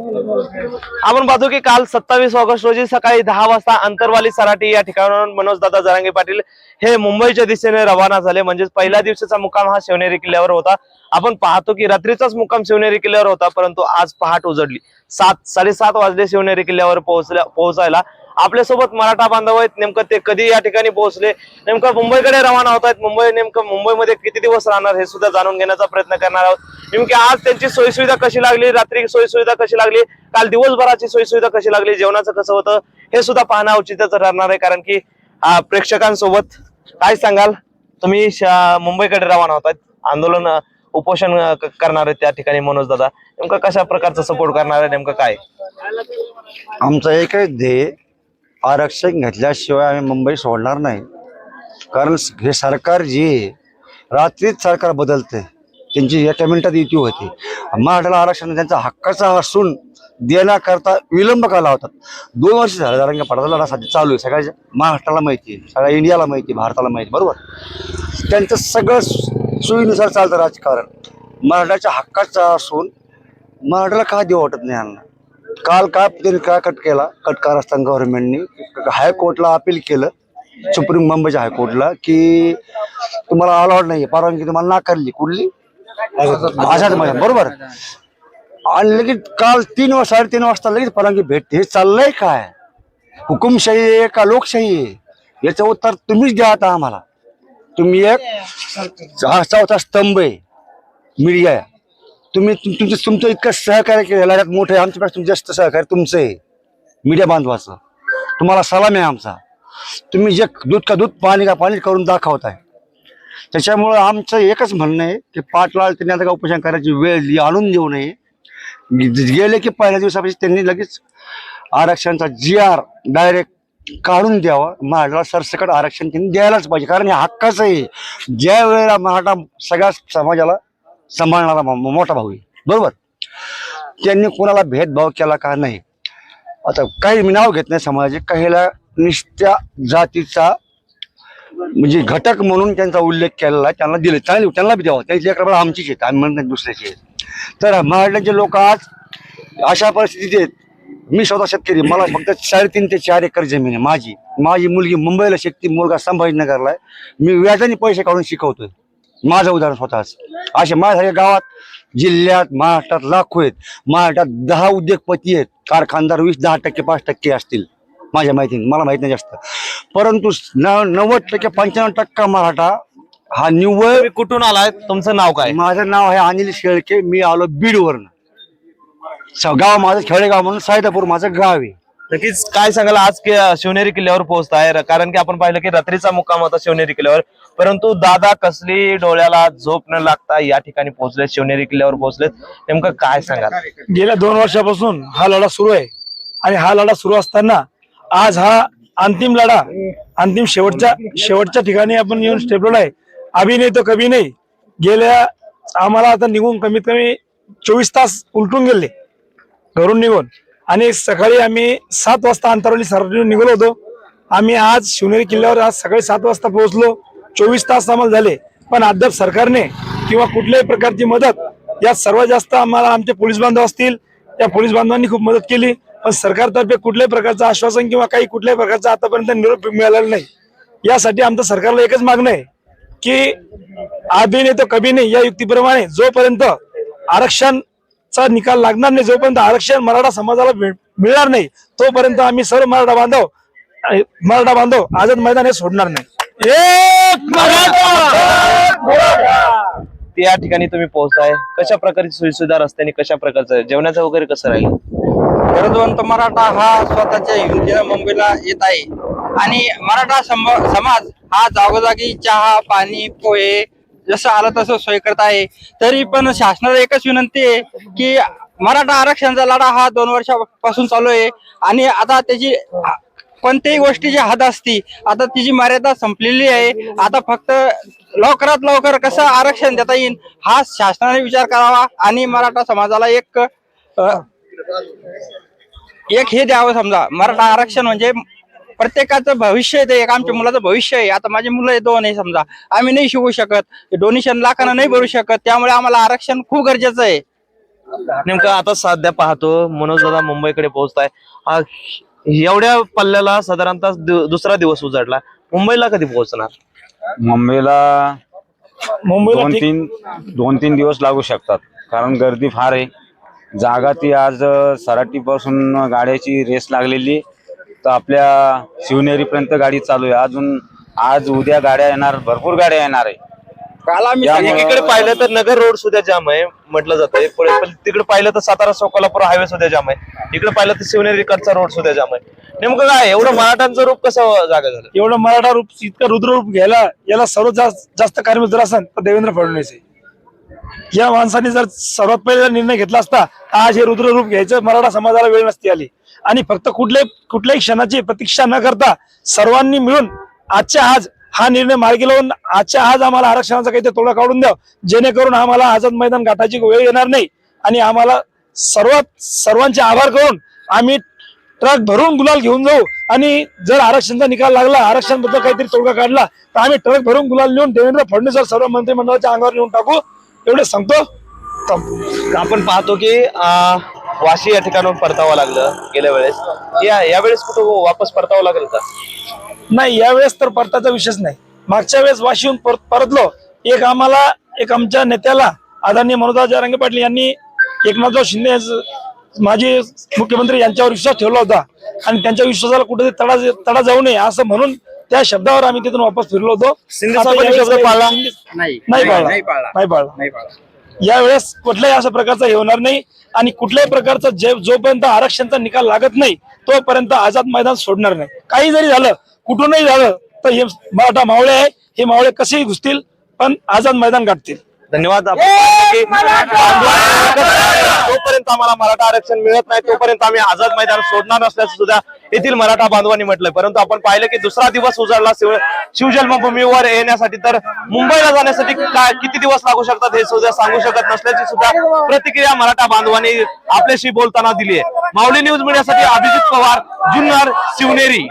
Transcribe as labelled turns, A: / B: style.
A: आपण पाहतो की काल 27 ऑगस्ट रोजी सकाळी 10 वाजता अंतरवाली सराटी या ठिकाणाहून मनोजदादा जरांगे पाटील हे मुंबईच्या दिशेने रवाना झाले। म्हणजे पहिल्या दिवसाचा मुक्काम हा शिवनेरी किल्ल्यावर होता। आपण पाहतो की रात्रीचाच मुक्काम शिवनेरी किल्ल्यावर होता, परंतु आज पहाट उजडली। 7:30 वाजले शिवनेरी किल्ल्यावर पोहोचायला। आपल्यासोबत मराठा बांधव आहेत, नेमकं ते कधी या ठिकाणी पोहोचले, नेमकं मुंबईकडे रवाना होत आहेत, मुंबईमध्ये किती दिवस राहणार हे सुद्धा जाणून घेण्याचा प्रयत्न करणार आहोत। नेमकी आज त्यांची सोयीसुविधा कशी लागली, रात्री सोयीसुविधा कशी लागली, काल दिवसभराची सोयीसुविधा कशी लागली, जेवणाचं कसं होतं हे सुद्धा पाहणं औचित्याचं ठरणार आहे। कारण की प्रेक्षकांसोबत काय सांगाल तुम्ही, मुंबईकडे रवाना होत आहेत, आंदोलन उपोषण करणार आहेत त्या ठिकाणी मनोज दादा, नेमकं कशा प्रकारचा सपोर्ट करणार आहे, नेमकं काय
B: आमचं एकच ध्येय, आरक्षण घेतल्याशिवाय आम्ही मुंबई सोडणार नाही। कारण हे सरकार जे रात्रीच सरकार बदलते, त्यांची एका मिनिटात युती होते। मराठाला आरक्षण त्यांचा हक्काचा असून देण्याकरता विलंब का लावतात। 2 वर्ष झाले जरांगे पाटलाचा लढा सध्या चालू आहे, सगळ्या महाराष्ट्राला माहिती आहे, सगळ्या इंडियाला माहिती आहे, भारताला माहिती, बरोबर। त्यांचं सगळं सोयीनुसार चालतं राजकारण, मराठाच्या हक्काचा असून मराठाला का देऊ वाटत नाही यांना। काल काय त्यांनी काय कट केला, कारस्थान गव्हर्नमेंटनी हायकोर्टला अपील केलं, सुप्रीम मुंबईच्या हायकोर्टला, की तुम्हाला अलाउड नाही, परवानगी तुम्हाला नाकारली, कुठली आझाद मैदान, बरोबर। आणि लगेच काल 3-3:30 वाजता लगेच परवानगी भेटते। हे चाललंय काय, हुकुमशाही आहे का लोकशाही आहे, याचं उत्तर तुम्हीच द्या आता आम्हाला। तुम्ही एक चौथा स्तंभ आहे मीडिया, तुम्ही तुमचं इतकं सहकार्य केलं लढ्यात मोठं आहे, आमच्यापेक्षा जास्त सहकार्य तुमचं आहे मीडिया बांधवाचं, तुम्हाला सलाम आहे आमचा। तुम्ही जे दूध का दूध पाणी का पाणी करून दाखवताय, त्याच्यामुळं आमचं एकच म्हणणं आहे की पाटलाल त्यांनी आता उपोषण करायची वेळ आणून देऊ नये। गेले की पहिल्या दिवसापासून त्यांनी लगेच आरक्षणाचा GR डायरेक्ट काढून द्यावा, मराठाला सरसकट आरक्षण त्यांनी द्यायलाच पाहिजे, कारण हे हक्काचं आहे। ज्या वेळेला मराठा सगळ्या समाजाला सांभाळणारा मोठा भाऊ आहे, बरोबर। त्यांनी कोणाला भेदभाव केला का नाही। आता काही मी नाव घेत नाही समाजाचे, काहीला निष्ठ्या जातीचा म्हणजे घटक म्हणून त्यांचा उल्लेख केलेला आहे, त्यांना दिले, चांगले त्यांना बी द्यावं, त्यांची लेकरं आमचीच आहेत, आम्ही म्हणत नाही दुसऱ्याची आहेत। तर मराठ्याचे लोक आज अशा परिस्थितीत आहेत, मी स्वतः शेतकरी, मला फक्त 3.5 ते 4 एकर जमीन आहे माझी मुलगी मुंबईला शिकते, मुलगा संभाजीनगरला आहे, मी व्याजाने पैसे काढून शिकवतोय, माझं उदाहरण स्वतःच। असे माझ्यासारख्या गावात जिल्ह्यात महाराष्ट्रात लाखो आहेत, महाराष्ट्रात 10 उद्योगपती आहेत, कारखानदार 20-10%, 5% असतील माझ्या माहितीने, मला माहित नाही जास्त, परंतु 90% 95% मराठा हा निव्वळ।
A: कुठून आलाय, तुमचं नाव काय?
B: माझं नाव आहे अनिल शेळके, मी आलो बीडवरनं, गाव माझं खेडेगाव म्हणून सायदापूर माझं गाव आहे।
A: नक्कीच काय सांगाल आज शिवनेरी किल्ल्यावर पोहोचताय, कारण की आपण पाहिलं की रात्रीचा मुक्काम होता शिवनेरी किल्ल्यावर, परंतु दादा कसली डोळ्याला झोप न लागता या ठिकाणी पोहोचले, शिवनेरी किल्ल्यावर पोहोचलेत, नेमकं काय सांगाल?
C: गेल्या 2 वर्षापासून हा लढा सुरू आहे आणि हा लढा सुरू असताना आज हा अंतिम लढा, अंतिम शेवटच्या ठिकाणी आपण येऊन स्टेपलो आहे। अभी नाही तो कभी नाही, गेल्या आम्हाला आता निघून कमीत कमी 24 तास उलटून गेले घरून निघून, आणि सकाळी आम्ही 7 वाजता अंतरवली सराटीतून निघालो होतो। आम्ही आज शिवनेरी किल्ल्यावर आज सकाळी 7 वाजता पोहोचलो, 24 तास आम्हाला झाले, पण अद्याप सरकारने किंवा कुठल्याही प्रकारची मदत, यात सर्वात जास्त आम्हाला आमचे पोलीस बांधव असतील, त्या पोलीस बांधवांनी खूप मदत केली, पण सरकारतर्फे कुठल्याही प्रकारचं आश्वासन किंवा काही कुठल्याही प्रकारचा आतापर्यंत निरोप मिळालेला नाही। यासाठी आमचं सरकारला एकच मागणं आहे की अभी नाही तो कभी नाही या युक्तीप्रमाणे जोपर्यंत आरक्षणचा निकाल लागणार नाही, जोपर्यंत आरक्षण मराठा समाजाला मिळणार नाही, तोपर्यंत आम्ही सर्व मराठा बांधव आझाद मैदान हे सोडणार नाही। एक
A: या ठिकाणी तुम्ही पोहोचताय, कशा प्रकारची सोयीसुविधा रस्त्याने, कशा प्रकारचं जेवणाचं वगैरे कसं राहील?
D: गरजवंत मराठा हा स्वतःच्या हिमतीनं मुंबईला येत आहे आणि मराठा समाज हा जागोजागी चहा पाणी पोहे जसं आलं तसं सोय करत आहे। तरी पण शासनाला एकच विनंती आहे की मराठा आरक्षणाचा लढा हा 2 वर्षापासून चालू आहे आणि आता त्याची कोणत्याही गोष्टीची हद असती, आता तिची मर्यादा संपलेली आहे। आता फक्त लवकरात लवकर कसं आरक्षण देता येईल हा शासनाने विचार करावा आणि मराठा समाजाला एक हे द्यावं। समजा मराठा आरक्षण म्हणजे प्रत्येकाचं भविष्य आहे, ते एक आमच्या मुलाचं भविष्य आहे। आता माझी मुलं 2 आहे, समजा आम्ही नाही शिकू शकत, डोनेशन लाखांना नाही भरू शकत, त्यामुळे आम्हाला आरक्षण खूप गरजेचं आहे।
A: नेमकं आता सध्या पाहतो मनोज दादा मुंबईकडे पोहोचताय. आ, एवढ्या पल्ल्याला साधारणतः दुसरा दिवस उजाडला. मुंबईला कधी पोहोचणार?
E: मुंबईला
C: मुंबईला ठीक-
E: दोन तीन दिवस लागू शकतात, कारण गर्दी फार आहे. जागा ती आज सराटीपासून गाड्याची रेस लागलेली, तर आपल्या शिवनेरीपर्यंत गाडी चालू आहे. अजून आज उद्या गाड्या येणार, भरपूर गाड्या येणार आहे.
D: काल आम्ही
E: त्यामुळं-
A: एकीकडे पाहिलं तर नगर रोड सुद्धा जाम आहे म्हटलं जातंय. तिकडे पाहिलं तर सातारा सोलापूर हायवे सुद्धा जाम आहे. इकडे पाहिलं तर शिवनेरीकडचा रोड सुद्धा जाम आहे. नेमकं काय एवढं मराठांचं रूप कसं जागा झालं?
C: एवढं मराठा रूप, इतकं रुद्र रूप घ्यायला याला सर्वात जास्त कारणीभूत जर असेल तर देवेंद्र फडणवीस आहे. या माणसाने जर सर्वात पहिला निर्णय घेतला असता, आज हे रुद्र रूप घ्यायचं मराठा समाजाला वेळ नसती आली. आणि फक्त कुठल्याही क्षणाची प्रतीक्षा न करता सर्वांनी मिळून आजच्या आज हा निर्णय मार्गी लावून आजच्या आज आम्हाला आरक्षणाचा काहीतरी तोडगा काढून द्या, जेणेकरून आम्हाला आझाद मैदान गाठायची वेळ येणार नाही. आणि आम्हाला सर्वांचे आभार करून आम्ही ट्रक भरून गुलाल घेऊन जाऊ. आणि जर आरक्षणाचा निकाल लागला, आरक्षणाबद्दल काहीतरी तोडगा काढला, तर आम्ही ट्रक भरून गुलाल नेऊन देवेंद्र फडणवीस सर्व मंत्रिमंडळाच्या अंगावर नेऊन टाकू. एवढे सांगतो.
A: आपण पाहतो की वाशी या ठिकाणाहून परतावं लागलं गेल्या वेळेस. यावेळेस कुठं वापस परतावं लागेल का?
C: नाही, यावेळेस तर परताचा विषयच नाही. मागच्या वेळेस वाशीहून परतलो, एक आमच्या नेत्याला आदरणीय मनोज जरांगे पाटील यांनी एकनाथराव शिंदे माजी मुख्यमंत्री यांच्यावर विश्वास ठेवला होता. आणि त्यांच्या विश्वासाला कुठेतरी तडा जाऊ नये असं म्हणून त्या शब्दावर आम्ही तिथून वापस फिरलो होतो.
A: शिंदे
C: आता
A: साहेबांनी
C: यावेळेस
A: शब्द पाळला?
C: नाही पाळला. यावेळेस कुठल्याही अशा प्रकारचा हे होणार नाही. आणि कुठल्याही प्रकारचा जोपर्यंत आरक्षणाचा निकाल लागत नाही तोपर्यंत आझाद मैदान सोडणार नाही. काही जरी झालं, कुठूनही झालं, तर हे मराठा मावळे आहे, हे मावळे कसेही घुसतील पण आझाद मैदान गाठतील.
A: धन्यवाद. जोपर्यंत आम्हाला मराठा आरक्षण मिळत नाही तोपर्यंत आम्ही आझाद मैदान सोडणार नसल्याचं सुद्धा येथील मराठा बांधवांनी म्हटलंय. परंतु आपण पाहिलं की दुसरा दिवस उजाडला शिवजन्मभूमीवर येण्यासाठी. तर मुंबईला जाण्यासाठी काय किती दिवस लागू शकतात हे सुद्धा सांगू शकत नसल्याची सुद्धा प्रतिक्रिया मराठा बांधवांनी आपल्याशी बोलताना दिली आहे. माऊली न्यूज मीडियासाठी अभिजित पवार, जुन्नर, शिवनेरी.